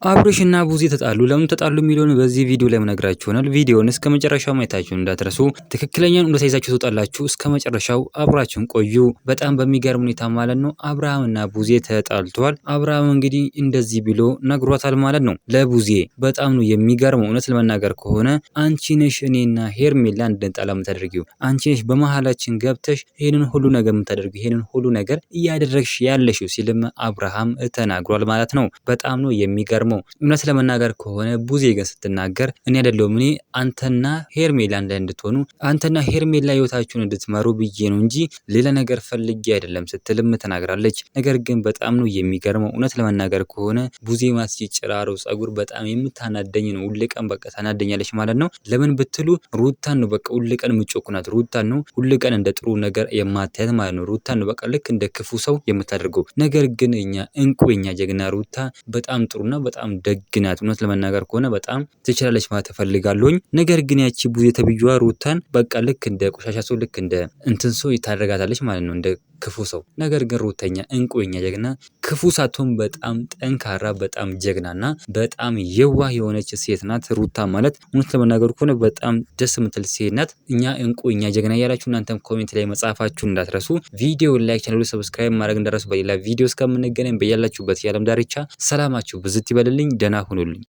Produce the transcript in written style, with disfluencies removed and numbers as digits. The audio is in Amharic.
አብርሽና ቡዜ ተጣሉ። ለምን ተጣሉ የሚለውን በዚህ ቪዲዮ ላይ መነግራችሁ ይሆናል። ቪዲዮውን እስከ መጨረሻው ማየታችሁን እንዳትረሱ። ትክክለኛውን እውነታ ይዛችሁ ትወጣላችሁ። እስከ መጨረሻው አብራችሁን ቆዩ። በጣም በሚገርም ሁኔታ ማለት ነው አብርሃምና ቡዜ ተጣልተዋል። አብርሃም እንግዲህ እንደዚህ ብሎ ነግሯታል ማለት ነው ለቡዜ። በጣም ነው የሚገርመው። እውነት ለመናገር ከሆነ አንቺ ነሽ እኔና ሄርሜላ እንድንጣላ የምታደርጊው፣ አንቺ ነሽ በመሀላችን ገብተሽ ይሄንን ሁሉ ነገር የምታደርጊው፣ ይሄንን ሁሉ ነገር እያደረግሽ ያለሽው ሲልም አብርሃም ተናግሯል ማለት ነው። በጣም ነው የሚገርመው። እውነት ለመናገር ከሆነ ቡዜ ግን ስትናገር እኔ አይደለሁም እኔ አንተና ሄርሜላ አንድ ላይ እንድትሆኑ አንተና ሄርሜላ ህይወታችሁን እንድትመሩ ብዬ ነው እንጂ ሌላ ነገር ፈልጌ አይደለም ስትልም ተናግራለች። ነገር ግን በጣም ነው የሚገርመው። እውነት ለመናገር ከሆነ ቡዜ ማስጂ ጭራሮ ጸጉር በጣም የምታናደኝ ነው። ሁሌ ቀን በቃ ታናደኛለች ማለት ነው። ለምን ብትሉ ሩታን ነው በቃ ሁሌ ቀን ምጮኩናት ሩታን ነው። ሁሌ ቀን እንደ ጥሩ ነገር የማታያት ማለት ነው። ሩታን ነው በቃ ልክ እንደ ክፉ ሰው የምታደርገው። ነገር ግን እኛ እንቁ የኛ ጀግና ሩታ በጣም ጥሩና በጣም ደግ ናት። እውነት ለመናገር ከሆነ በጣም ትችላለች ማለት ተፈልጋለሁኝ። ነገር ግን ያቺ ቡዜ ተብዩዋ ሩታን በቃ ልክ እንደ ቆሻሻ ሰው ልክ እንደ እንትን ሰው ታደርጋታለች ማለት ነው፣ እንደ ክፉ ሰው። ነገር ግን ሩተኛ እንቁ የኛ ጀግና ክፉ ሳትሆን በጣም ጠንካራ በጣም ጀግናና በጣም የዋህ የሆነች ሴት ናት ሩታ ማለት። እውነት ለመናገር ከሆነ በጣም ደስ የምትል ሴት ናት። እኛ እንቁ እኛ ጀግና እያላችሁ እናንተም ኮሜንት ላይ መጻፋችሁን እንዳትረሱ። ቪዲዮ ላይክ፣ ቻናሉ ሰብስክራይብ ማድረግ እንዳትረሱ። በሌላ ቪዲዮ እስከምንገናኝ በያላችሁበት የዓለም ዳርቻ ሰላማችሁ ብዝት ይበልልኝ። ደህና ሁኑልኝ።